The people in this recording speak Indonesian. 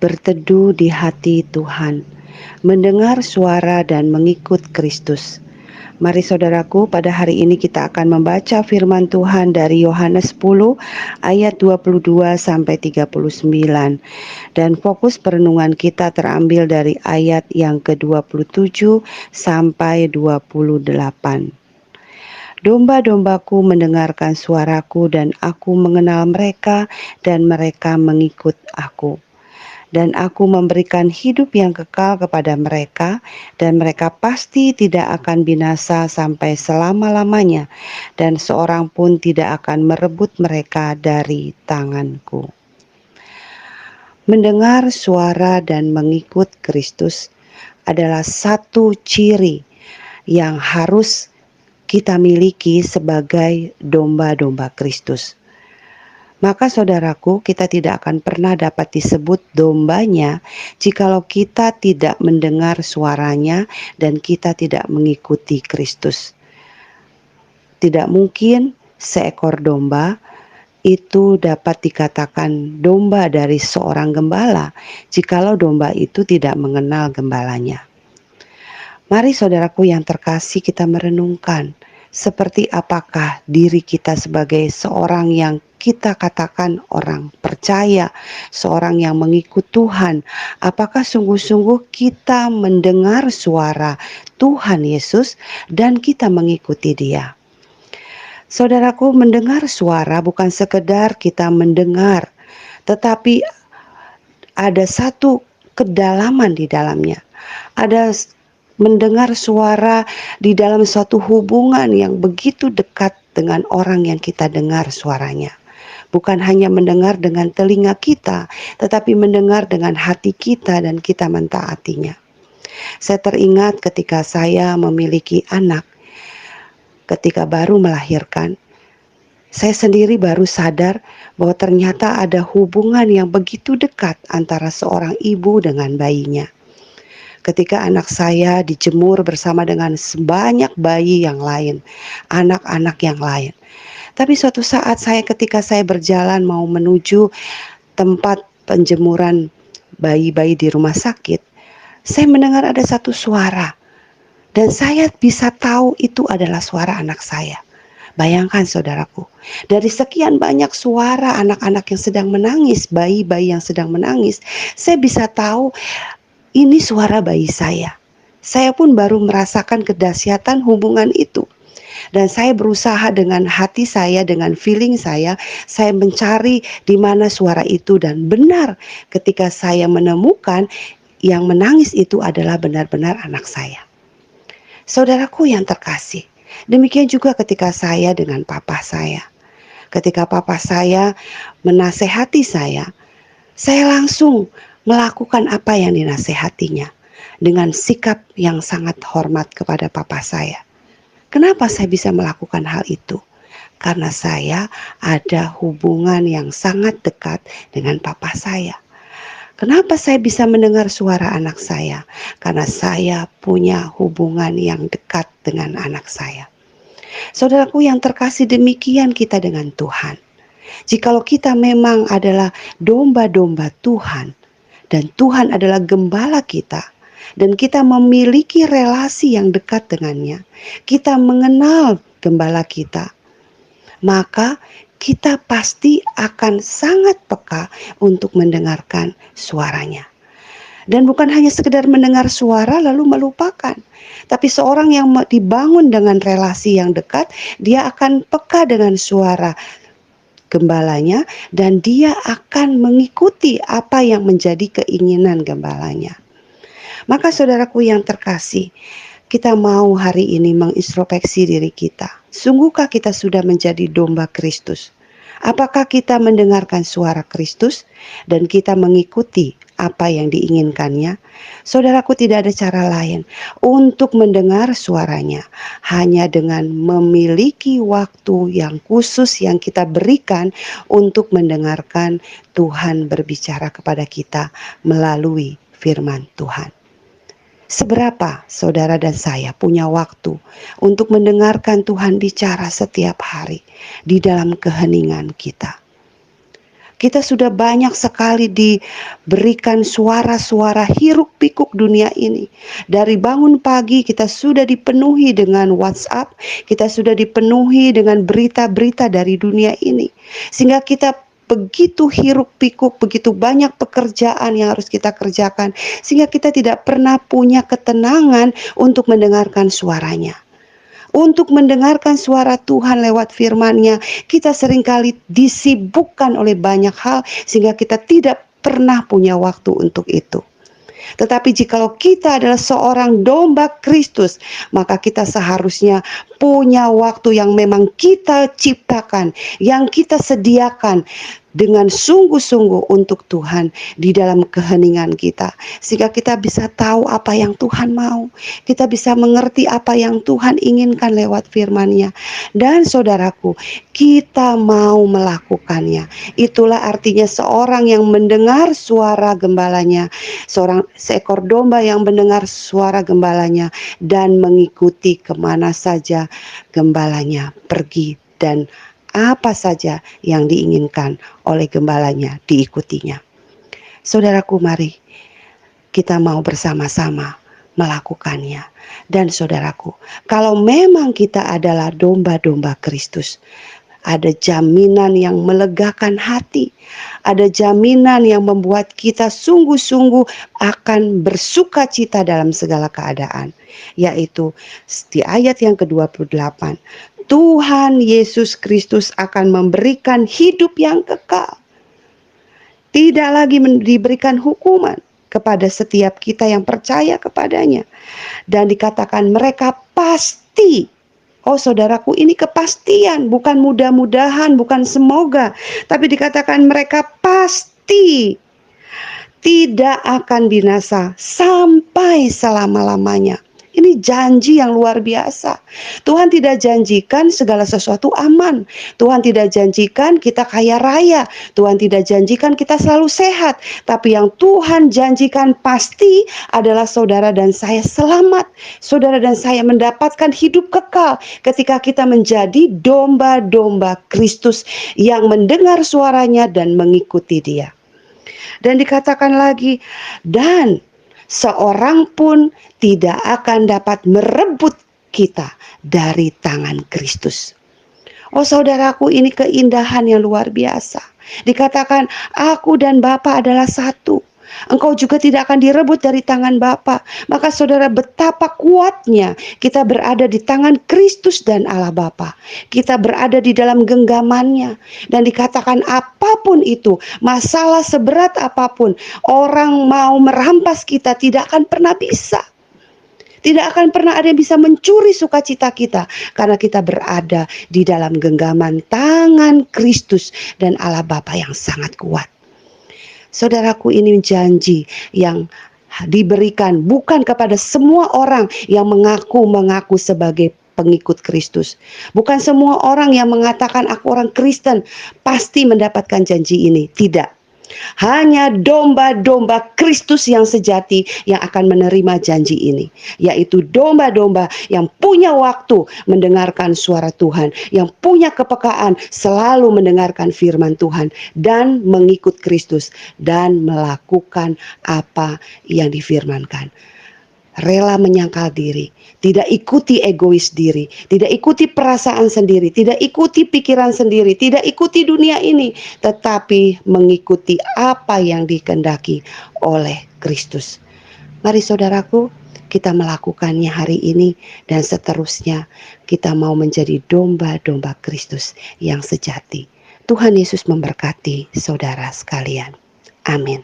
berteduh di hati Tuhan, mendengar suara dan mengikut Kristus. Mari saudaraku, pada hari ini kita akan membaca firman Tuhan dari Yohanes 10 ayat 22 sampai 39. Dan fokus perenungan kita terambil dari ayat yang ke-27 sampai 28. Domba-dombaku mendengarkan suaraku dan aku mengenal mereka dan mereka mengikut aku. Dan aku memberikan hidup yang kekal kepada mereka dan mereka pasti tidak akan binasa sampai selama-lamanya dan seorang pun tidak akan merebut mereka dari tanganku. Mendengar suara dan mengikut Kristus adalah satu ciri yang harus kita miliki sebagai domba-domba Kristus. Maka saudaraku, kita tidak akan pernah dapat disebut dombanya jikalau kita tidak mendengar suaranya dan kita tidak mengikuti Kristus. Tidak mungkin seekor domba itu dapat dikatakan domba dari seorang gembala jikalau domba itu tidak mengenal gembalanya. Mari saudaraku yang terkasih, kita merenungkan seperti apakah diri kita sebagai seorang yang kita katakan orang percaya, seorang yang mengikut Tuhan. Apakah sungguh-sungguh kita mendengar suara Tuhan Yesus dan kita mengikuti Dia? Saudaraku, mendengar suara bukan sekedar kita mendengar, tetapi ada satu kedalaman di dalamnya. Ada mendengar suara di dalam suatu hubungan yang begitu dekat dengan orang yang kita dengar suaranya. Bukan hanya mendengar dengan telinga kita, tetapi mendengar dengan hati kita dan kita mentaatinya. Saya teringat ketika saya memiliki anak, ketika baru melahirkan, saya sendiri baru sadar bahwa ternyata ada hubungan yang begitu dekat antara seorang ibu dengan bayinya. Ketika anak saya dijemur bersama dengan sebanyak bayi yang lain, anak-anak yang lain. Tapi suatu saat ketika saya berjalan mau menuju tempat penjemuran bayi-bayi di rumah sakit, saya mendengar ada satu suara. Dan saya bisa tahu itu adalah suara anak saya. Bayangkan saudaraku, dari sekian banyak suara anak-anak yang sedang menangis, bayi-bayi yang sedang menangis, saya bisa tahu ini suara bayi saya. Saya pun baru merasakan kedahsyatan hubungan itu. Dan saya berusaha dengan hati saya, dengan feeling saya mencari di mana suara itu. Dan benar ketika saya menemukan yang menangis itu adalah benar-benar anak saya. Saudaraku yang terkasih, demikian juga ketika saya dengan papa saya. Ketika papa saya menasehati saya langsung melakukan apa yang dinasehatinya dengan sikap yang sangat hormat kepada papa saya. Kenapa saya bisa melakukan hal itu? Karena saya ada hubungan yang sangat dekat dengan papa saya. Kenapa saya bisa mendengar suara anak saya? Karena saya punya hubungan yang dekat dengan anak saya. Saudaraku yang terkasih, demikian kita dengan Tuhan. Jikalau kita memang adalah domba-domba Tuhan, dan Tuhan adalah gembala kita, dan kita memiliki relasi yang dekat dengannya, kita mengenal gembala kita, maka kita pasti akan sangat peka untuk mendengarkan suaranya. Dan bukan hanya sekedar mendengar suara lalu melupakan, tapi seorang yang dibangun dengan relasi yang dekat, dia akan peka dengan suara gembalanya dan dia akan mengikuti apa yang menjadi keinginan gembalanya. Maka saudaraku yang terkasih, kita mau hari ini mengintrospeksi diri kita. Sungguhkah kita sudah menjadi domba Kristus? Apakah kita mendengarkan suara Kristus dan kita mengikuti apa yang diinginkannya? Saudaraku, tidak ada cara lain untuk mendengar suaranya hanya dengan memiliki waktu yang khusus yang kita berikan untuk mendengarkan Tuhan berbicara kepada kita melalui firman Tuhan. Seberapa saudara dan saya punya waktu untuk mendengarkan Tuhan bicara setiap hari di dalam keheningan kita? Kita sudah banyak sekali diberikan suara-suara hiruk-pikuk dunia ini. Dari bangun pagi kita sudah dipenuhi dengan WhatsApp, kita sudah dipenuhi dengan berita-berita dari dunia ini. Sehingga kita begitu hiruk-pikuk, begitu banyak pekerjaan yang harus kita kerjakan, sehingga kita tidak pernah punya ketenangan untuk mendengarkan suaranya. Untuk mendengarkan suara Tuhan lewat firman-Nya, kita seringkali disibukkan oleh banyak hal sehingga kita tidak pernah punya waktu untuk itu. Tetapi jikalau kita adalah seorang domba Kristus, maka kita seharusnya punya waktu yang memang kita ciptakan, yang kita sediakan dengan sungguh-sungguh untuk Tuhan di dalam keheningan kita. Sehingga kita bisa tahu apa yang Tuhan mau. Kita bisa mengerti apa yang Tuhan inginkan lewat firman-Nya. Dan saudaraku, kita mau melakukannya. Itulah artinya seorang yang mendengar suara gembalanya, seekor domba yang mendengar suara gembalanya dan mengikuti kemana saja gembalanya pergi, dan apa saja yang diinginkan oleh gembalanya diikutinya. Saudaraku, mari kita mau bersama-sama melakukannya. Dan saudaraku, kalau memang kita adalah domba-domba Kristus, ada jaminan yang melegakan hati, ada jaminan yang membuat kita sungguh-sungguh akan bersuka cita dalam segala keadaan, yaitu di ayat yang ke-28. Tuhan Yesus Kristus akan memberikan hidup yang kekal. Tidak lagi diberikan hukuman kepada setiap kita yang percaya kepadanya. Dan dikatakan mereka pasti. Oh saudaraku, ini kepastian, bukan mudah-mudahan, bukan semoga. Tapi dikatakan mereka pasti tidak akan binasa sampai selama-lamanya. Ini janji yang luar biasa. Tuhan tidak janjikan segala sesuatu aman. Tuhan tidak janjikan kita kaya raya. Tuhan tidak janjikan kita selalu sehat. Tapi yang Tuhan janjikan pasti adalah saudara dan saya selamat. Saudara dan saya mendapatkan hidup kekal ketika kita menjadi domba-domba Kristus yang mendengar suaranya dan mengikuti Dia. Dan dikatakan lagi, dan seorang pun tidak akan dapat merebut kita dari tangan Kristus. Oh saudaraku, ini keindahan yang luar biasa. Dikatakan, aku dan Bapa adalah satu. Engkau juga tidak akan direbut dari tangan Bapa. Maka saudara, betapa kuatnya kita berada di tangan Kristus dan Allah Bapa. Kita berada di dalam genggamannya. Dan dikatakan apapun itu, masalah seberat apapun, orang mau merampas kita tidak akan pernah bisa. Tidak akan pernah ada yang bisa mencuri sukacita kita. Karena kita berada di dalam genggaman tangan Kristus dan Allah Bapa yang sangat kuat. Saudaraku, ini janji yang diberikan bukan kepada semua orang yang mengaku sebagai pengikut Kristus. Bukan semua orang yang mengatakan aku orang Kristen pasti mendapatkan janji ini. Tidak. Hanya domba-domba Kristus yang sejati yang akan menerima janji ini, yaitu domba-domba yang punya waktu mendengarkan suara Tuhan, yang punya kepekaan selalu mendengarkan firman Tuhan dan mengikut Kristus dan melakukan apa yang difirmankan. Rela menyangkal diri, tidak ikuti egois diri, tidak ikuti perasaan sendiri, tidak ikuti pikiran sendiri, tidak ikuti dunia ini, tetapi mengikuti apa yang dikehendaki oleh Kristus. Mari saudaraku, kita melakukannya hari ini dan seterusnya kita mau menjadi domba-domba Kristus yang sejati. Tuhan Yesus memberkati saudara sekalian. Amin.